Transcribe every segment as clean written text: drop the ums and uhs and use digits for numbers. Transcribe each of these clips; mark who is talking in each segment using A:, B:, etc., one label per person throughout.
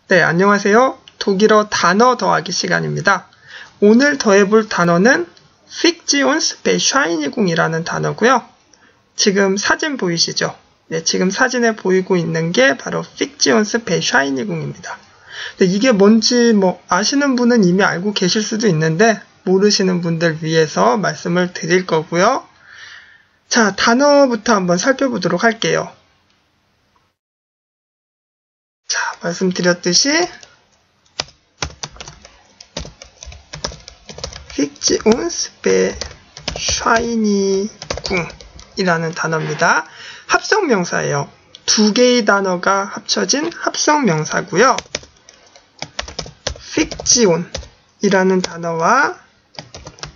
A: 네, 안녕하세요. 독일어 단어 더하기 시간입니다. 오늘 더해볼 단어는 Fiktionsbescheinigung 이라는 단어고요. 지금 사진 보이시죠? 네, 지금 사진에 보이고 있는 게 바로 Fiktionsbescheinigung입니다. 네, 이게 뭔지 아시는 분은 이미 알고 계실 수도 있는데 모르시는 분들 위해서 말씀을 드릴 거고요. 자, 단어부터 한번 살펴보도록 할게요. 자, 말씀드렸듯이 Fiktionsbescheinigung 이라는 단어입니다. 합성명사예요. 두 개의 단어가 합쳐진 합성명사고요. Fiktion이라는 단어와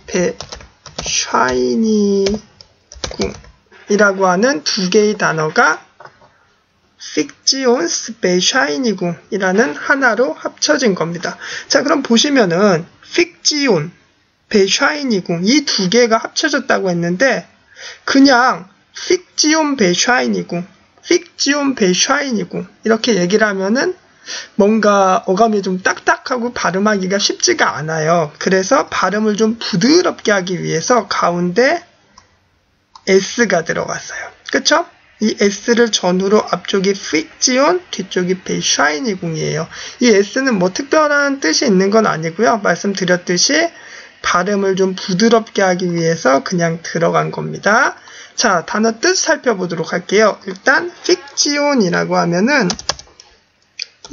A: Bescheinigung이라고 하는 두 개의 단어가 Fiktionsbescheinigung이라는 하나로 합쳐진 겁니다. 자, 그럼 보시면은 Fiktion, Bescheinigung 이 두 개가 합쳐졌다고 했는데 그냥 Fiktionsbescheinigung, Fiktionsbescheinigung 이렇게 얘기를 하면은 뭔가 어감이 좀 딱딱하고 발음하기가 쉽지가 않아요. 그래서 발음을 좀 부드럽게 하기 위해서 가운데 S가 들어갔어요. 그쵸? 이 S를 전후로 앞쪽이 Fiktion, 뒤쪽이 Bescheinigung이에요. 이 S는 특별한 뜻이 있는 건 아니고요. 말씀드렸듯이 발음을 좀 부드럽게 하기 위해서 그냥 들어간 겁니다. 자, 단어 뜻 살펴보도록 할게요. 일단 Fiktion이라고 하면은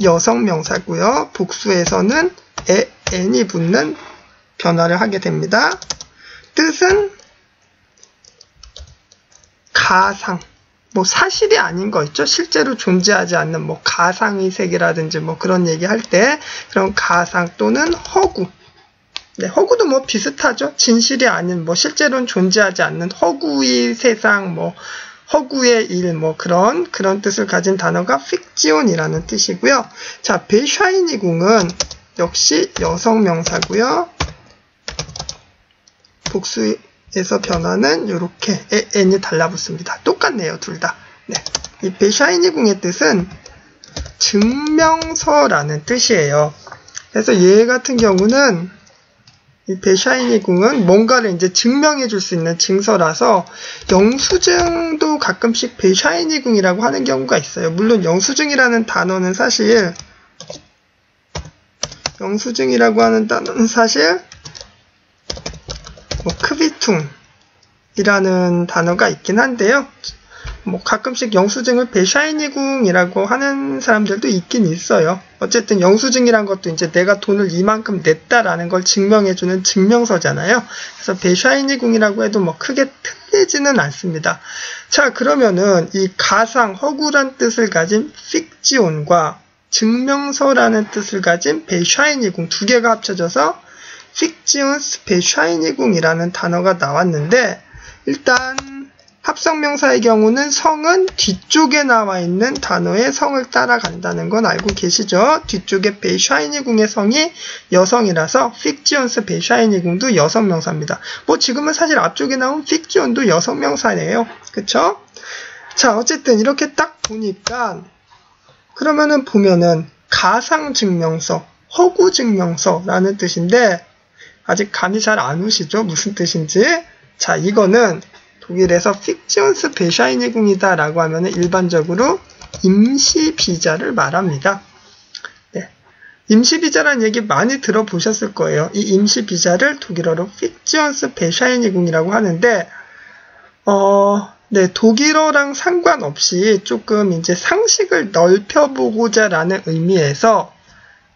A: 여성명사고요. 복수에서는 n이 붙는 변화를 하게 됩니다. 뜻은 가상, 사실이 아닌 거 있죠? 실제로 존재하지 않는 가상의 세계라든지 그런 얘기할 때 그런 가상 또는 허구. 네, 허구도 비슷하죠? 진실이 아닌 실제로는 존재하지 않는 허구의 세상, 허구의 일, 그런 뜻을 가진 단어가 Fiktion이라는 뜻이고요. 자, Bescheinigung은 역시 여성명사고요. 복수에서 변화는 이렇게 n이 달라붙습니다. 똑같네요, 둘 다. 네. 이 Bescheinigung의 뜻은 증명서라는 뜻이에요. 그래서 얘 같은 경우는 이 Bescheinigung은 뭔가를 이제 증명해 줄 수 있는 증서라서 영수증도 가끔씩 Bescheinigung이라고 하는 경우가 있어요. 물론 영수증이라는 단어는 사실 Quitting이라는 단어가 있긴 한데요. 가끔씩 영수증을 Bescheinigung이라고 하는 사람들도 있긴 있어요. 어쨌든 영수증이란 것도 이제 내가 돈을 이만큼 냈다라는 걸 증명해주는 증명서잖아요. 그래서 Bescheinigung이라고 해도 크게 틀리지는 않습니다. 자, 그러면은 이 가상, 허구란 뜻을 가진 Fiktion과 증명서라는 뜻을 가진 Bescheinigung 두 개가 합쳐져서 Fiktionsbescheinigung이라는 단어가 나왔는데 일단 합성명사의 경우는 성은 뒤쪽에 나와 있는 단어의 성을 따라간다는 건 알고 계시죠? 뒤쪽에 Bescheinigung의 성이 여성이라서 Fiktionsbescheinigung도 여성명사입니다. 지금은 사실 앞쪽에 나온 Fiktion도 여성명사네요. 그쵸? 자, 어쨌든 이렇게 딱 보니까 그러면은 보면은 가상증명서, 허구증명서라는 뜻인데 아직 감이 잘 안 오시죠? 무슨 뜻인지? 자, 이거는 독일에서 Fiktionsbescheinigung이다 라고 하면 일반적으로 임시비자를 말합니다. 네. 임시비자라는 얘기 많이 들어보셨을 거예요. 이 임시비자를 독일어로 Fiktionsbescheinigung이라고 하는데, 네, 독일어랑 상관없이 조금 이제 상식을 넓혀보고자 라는 의미에서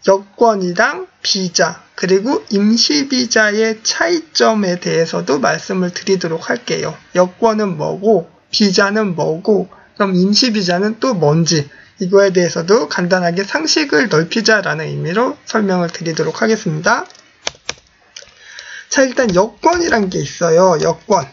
A: 여권이랑 비자, 그리고 임시비자의 차이점에 대해서도 말씀을 드리도록 할게요. 여권은 뭐고, 비자는 뭐고, 그럼 임시비자는 또 뭔지, 이거에 대해서도 간단하게 상식을 넓히자라는 의미로 설명을 드리도록 하겠습니다. 자, 일단 여권이란 게 있어요. 여권.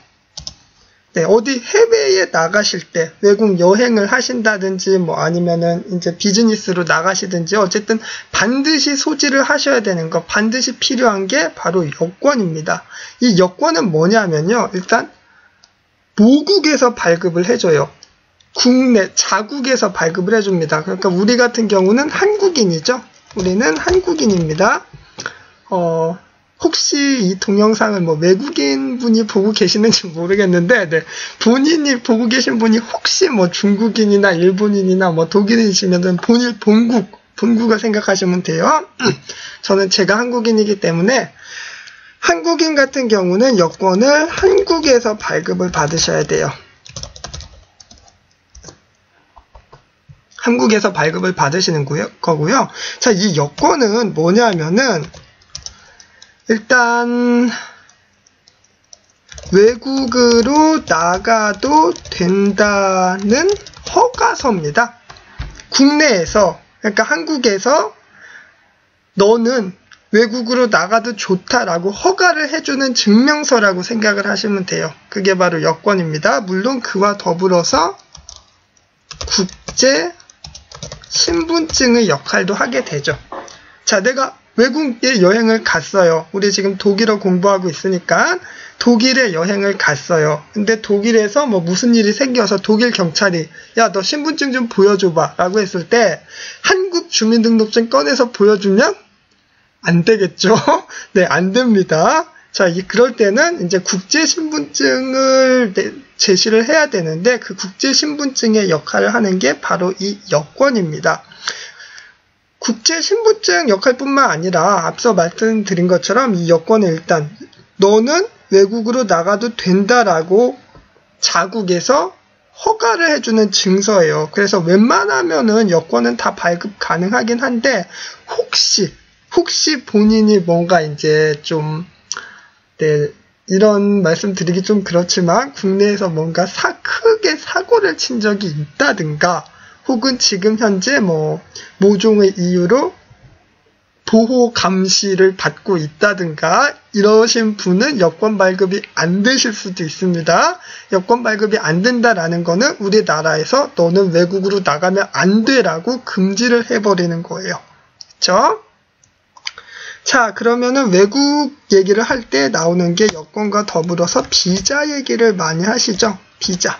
A: 네, 어디 해외에 나가실 때 외국 여행을 하신다든지 아니면은 이제 비즈니스로 나가시든지 어쨌든 반드시 소지를 하셔야 되는 거, 반드시 필요한 게 바로 여권입니다. 이 여권은 뭐냐면요. 일단 모국에서 발급을 해줘요. 국내 자국에서 발급을 해줍니다. 그러니까 우리 같은 경우는 한국인이죠. 우리는 한국인입니다. 혹시 이 동영상을 뭐 외국인 분이 보고 계시는지 모르겠는데, 네, 본인이 보고 계신 분이 혹시 뭐 중국인이나 일본인이나 뭐 독일인이시면 본국을 생각하시면 돼요. 저는 제가 한국인이기 때문에 한국인 같은 경우는 여권을 한국에서 발급을 받으셔야 돼요. 한국에서 발급을 받으시는 거고요. 자, 이 여권은 뭐냐면은 일단 외국으로 나가도 된다는 허가서입니다. 국내에서, 그러니까 한국에서 너는 외국으로 나가도 좋다라고 허가를 해주는 증명서라고 생각을 하시면 돼요. 그게 바로 여권입니다. 물론 그와 더불어서 국제 신분증의 역할도 하게 되죠. 자, 내가 외국에 여행을 갔어요. 우리 지금 독일어 공부하고 있으니까 독일에 여행을 갔어요. 근데 독일에서 뭐 무슨 일이 생겨서 독일 경찰이 야, 너 신분증 좀 보여줘봐 라고 했을 때 한국 주민등록증 꺼내서 보여주면 안 되겠죠? 네, 안 됩니다. 자, 그럴 때는 이제 국제 신분증을 제시를 해야 되는데 그 국제 신분증의 역할을 하는 게 바로 이 여권입니다. 국제 신분증 역할뿐만 아니라 앞서 말씀드린 것처럼 이 여권은 일단 너는 외국으로 나가도 된다라고 자국에서 허가를 해주는 증서예요. 그래서 웬만하면은 여권은 다 발급 가능하긴 한데 혹시 본인이 뭔가 이제 좀 네, 이런 말씀 드리기 좀 그렇지만 국내에서 뭔가 크게 사고를 친 적이 있다든가 혹은 지금 현재 뭐 모종의 이유로 보호 감시를 받고 있다든가 이러신 분은 여권 발급이 안 되실 수도 있습니다. 여권 발급이 안 된다라는 거는 우리나라에서 너는 외국으로 나가면 안 돼라고 금지를 해버리는 거예요. 그렇죠? 자, 그러면은 외국 얘기를 할 때 나오는 게 여권과 더불어서 비자 얘기를 많이 하시죠. 비자.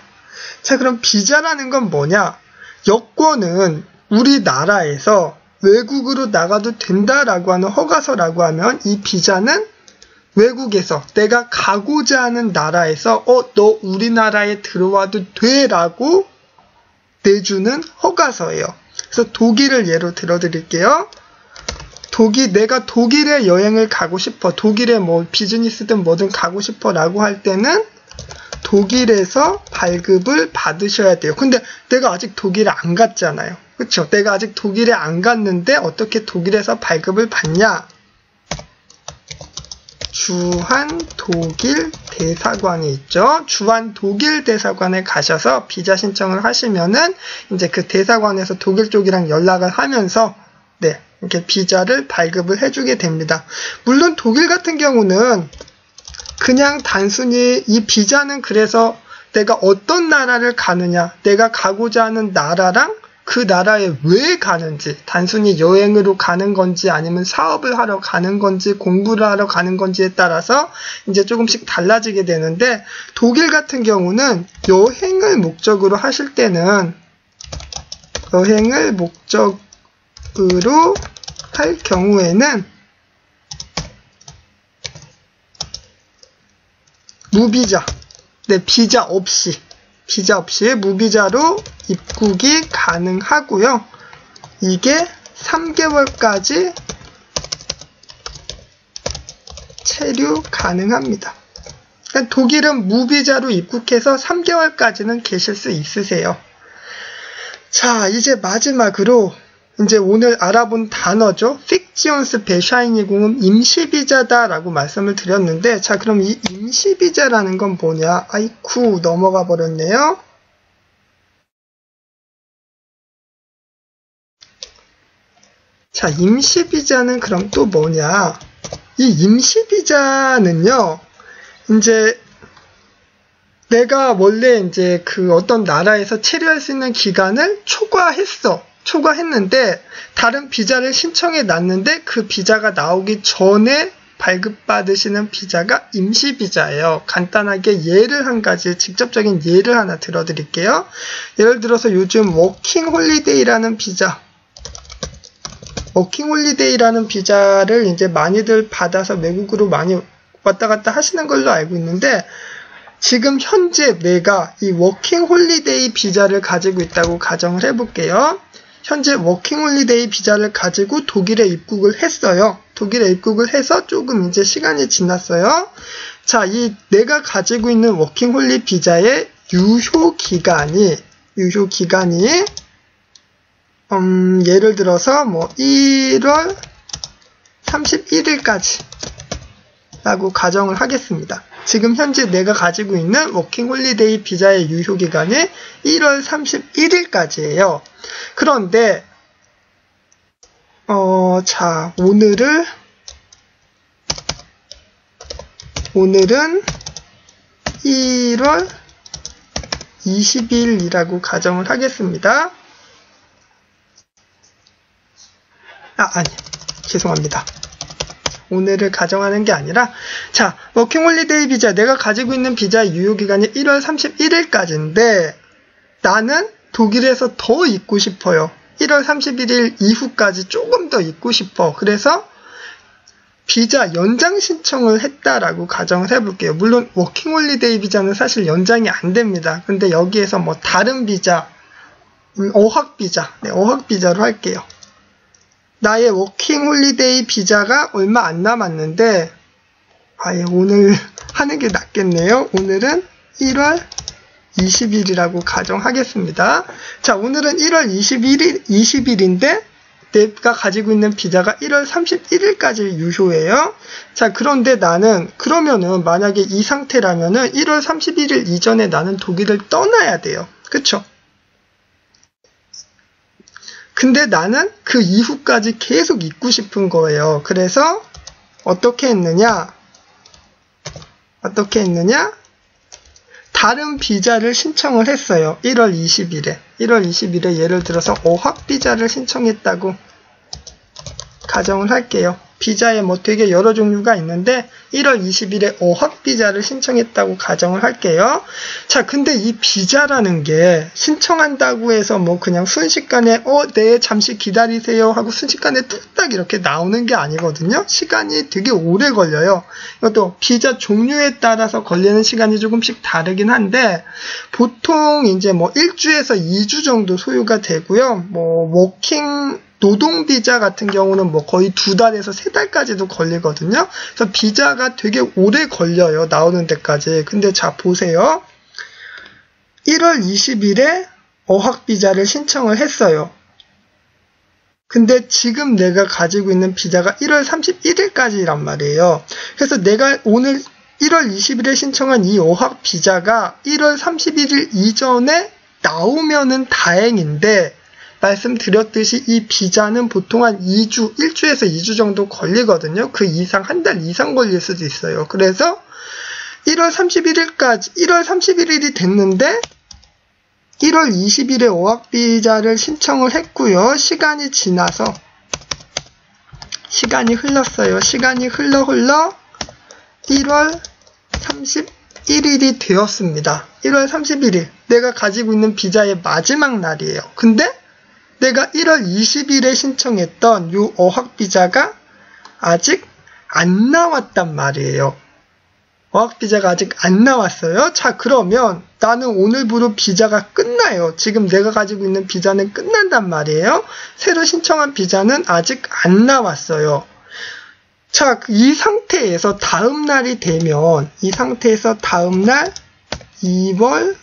A: 자, 그럼 비자라는 건 뭐냐? 여권은 우리나라에서 외국으로 나가도 된다라고 하는 허가서라고 하면 이 비자는 외국에서 내가 가고자 하는 나라에서 너 우리나라에 들어와도 돼라고 내주는 허가서예요. 그래서 독일을 예로 들어드릴게요. 내가 독일에 여행을 가고 싶어. 독일에 뭐 비즈니스든 뭐든 가고 싶어 라고 할 때는 독일에서 발급을 받으셔야 돼요. 근데 내가 아직 독일에 안 갔잖아요. 그렇죠? 내가 아직 독일에 안 갔는데 어떻게 독일에서 발급을 받냐? 주한 독일 대사관이 있죠. 주한 독일 대사관에 가셔서 비자 신청을 하시면은 이제 그 대사관에서 독일 쪽이랑 연락을 하면서 네, 이렇게 비자를 발급을 해주게 됩니다. 물론 독일 같은 경우는 그냥 단순히 이 비자는 그래서 내가 어떤 나라를 가느냐, 내가 가고자 하는 나라랑 그 나라에 왜 가는지, 단순히 여행으로 가는 건지 아니면 사업을 하러 가는 건지 공부를 하러 가는 건지에 따라서 이제 조금씩 달라지게 되는데 독일 같은 경우는 여행을 목적으로 하실 때는 여행을 목적으로 할 경우에는 무비자, 네, 비자 없이 무비자로 입국이 가능하고요. 이게 3개월까지 체류 가능합니다. 독일은 무비자로 입국해서 3개월까지는 계실 수 있으세요. 자, 이제 마지막으로 이제 오늘 알아본 단어죠. 픽지온스베샤이니궁은 임시비자다라고 말씀을 드렸는데, 자, 그럼 이 임시비자라는 건 뭐냐? 아이쿠, 넘어가 버렸네요. 자, 임시비자는 그럼 또 뭐냐? 이 임시비자는요, 이제 내가 원래 이제 그 어떤 나라에서 체류할 수 있는 기간을 초과했는데 다른 비자를 신청해 놨는데 그 비자가 나오기 전에 발급받으시는 비자가 임시비자예요. 간단하게 예를 한 가지, 직접적인 예를 하나 들어드릴게요. 예를 들어서 요즘 워킹 홀리데이라는 비자, 워킹홀리데이라는 비자를 이제 많이들 받아서 외국으로 많이 왔다 갔다 하시는 걸로 알고 있는데, 지금 현재 내가 이 워킹홀리데이 비자를 가지고 있다고 가정을 해볼게요. 현재 워킹홀리데이 비자를 가지고 독일에 입국을 했어요. 독일에 입국을 해서 조금 이제 시간이 지났어요. 자, 이 내가 가지고 있는 워킹홀리 비자의 유효 기간이 예를 들어서 뭐 1월 31일까지 라고 가정을 하겠습니다. 지금 현재 내가 가지고 있는 워킹홀리데이 비자의 유효기간이 1월 31일까지예요. 그런데 자, 오늘은 1월 20일이라고 가정을 하겠습니다. 죄송합니다. 오늘을 가정하는 게 아니라, 자, 워킹홀리데이 비자, 내가 가지고 있는 비자의 유효기간이 1월 31일까지인데 나는 독일에서 더 있고 싶어요. 1월 31일 이후까지 조금 더 있고 싶어. 그래서 비자 연장 신청을 했다라고 가정을 해볼게요. 물론 워킹홀리데이 비자는 사실 연장이 안 됩니다. 근데 여기에서 뭐 다른 비자, 어학비자, 어학비자로 할게요. 나의 워킹홀리데이 비자가 얼마 안 남았는데, 오늘 하는 게 낫겠네요. 오늘은 1월 20일이라고 가정하겠습니다. 자, 오늘은 1월 20일인데 내가 가지고 있는 비자가 1월 31일까지 유효해요. 자, 그런데 그러면은 만약에 이 상태라면은 1월 31일 이전에 나는 독일을 떠나야 돼요. 그쵸? 근데 나는 그 이후까지 계속 있고 싶은 거예요. 그래서 어떻게 했느냐? 다른 비자를 신청을 했어요. 1월 20일에 예를 들어서 어학비자를 신청했다고 가정을 할게요. 비자에 뭐 되게 여러 종류가 있는데 1월 20일에 어학비자를 신청했다고 가정을 할게요. 자, 근데 이 비자라는 게 신청한다고 해서 뭐 그냥 순식간에 네, 잠시 기다리세요 하고 순식간에 뚝딱 이렇게 나오는 게 아니거든요. 시간이 되게 오래 걸려요. 이것도 비자 종류에 따라서 걸리는 시간이 조금씩 다르긴 한데 보통 이제 뭐 1주에서 2주 정도 소요가 되고요. 뭐 노동 비자 같은 경우는 뭐 거의 2달에서 3달까지도 걸리거든요. 그래서 비자가 되게 오래 걸려요. 나오는 데까지. 근데 자, 보세요. 1월 20일에 어학비자를 신청을 했어요. 근데 지금 내가 가지고 있는 비자가 1월 31일까지란 말이에요. 그래서 내가 오늘 1월 20일에 신청한 이 어학비자가 1월 31일 이전에 나오면은 다행인데 말씀드렸듯이 이 비자는 보통 한 1주에서 2주 정도 걸리거든요. 그 이상, 한 달 이상 걸릴 수도 있어요. 그래서 1월 31일이 됐는데 1월 20일에 어학비자를 신청을 했고요. 시간이 지나서 시간이 흘렀어요. 시간이 흘러 1월 31일이 되었습니다. 1월 31일 내가 가지고 있는 비자의 마지막 날이에요. 근데 내가 1월 20일에 신청했던 이 어학비자가 아직 안 나왔단 말이에요. 어학비자가 아직 안 나왔어요. 자, 그러면 나는 오늘부로 비자가 끝나요. 지금 내가 가지고 있는 비자는 끝난단 말이에요. 새로 신청한 비자는 아직 안 나왔어요. 자, 이 상태에서 다음 날이 되면 다음 날 2월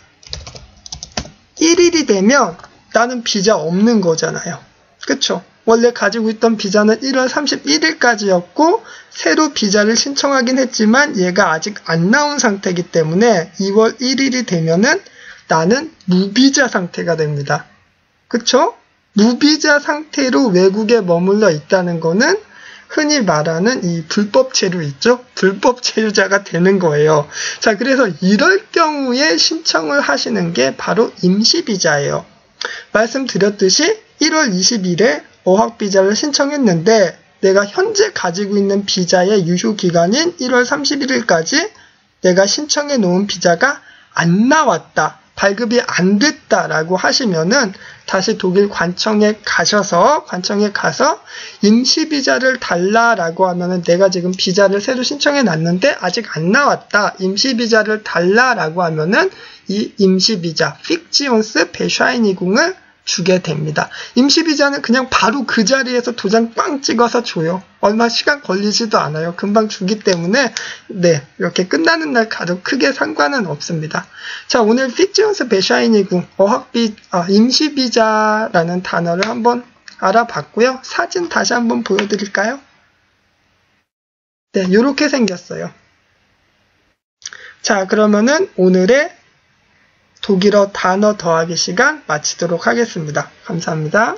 A: 1일이 되면 나는 비자 없는 거잖아요. 그쵸? 원래 가지고 있던 비자는 1월 31일까지였고 새로 비자를 신청하긴 했지만 얘가 아직 안 나온 상태이기 때문에 2월 1일이 되면은 나는 무비자 상태가 됩니다. 그쵸? 무비자 상태로 외국에 머물러 있다는 거는 흔히 말하는 이 불법 체류 있죠? 불법 체류자가 되는 거예요. 자, 그래서 이럴 경우에 신청을 하시는 게 바로 임시비자예요. 말씀드렸듯이 1월 20일에 어학비자를 신청했는데 내가 현재 가지고 있는 비자의 유효기간인 1월 31일까지 내가 신청해 놓은 비자가 안 나왔다. 발급이 안 됐다라고 하시면은 다시 독일 관청에 가서 임시 비자를 달라라고 하면은 내가 지금 비자를 새로 신청해 놨는데 아직 안 나왔다. 임시 비자를 달라라고 하면은 이 임시 비자 픽지온스 베샤이니궁을 주게 됩니다. 임시 비자는 그냥 바로 그 자리에서 도장 꽝 찍어서 줘요. 얼마 시간 걸리지도 않아요. 금방 주기 때문에 네, 이렇게 끝나는 날 가도 크게 상관은 없습니다. 자, 오늘 픽지온스 베샤이니궁 임시 비자라는 단어를 한번 알아봤고요. 사진 다시 한번 보여드릴까요? 네, 이렇게 생겼어요. 자, 그러면은 오늘의 독일어 단어 더하기 시간 마치도록 하겠습니다. 감사합니다.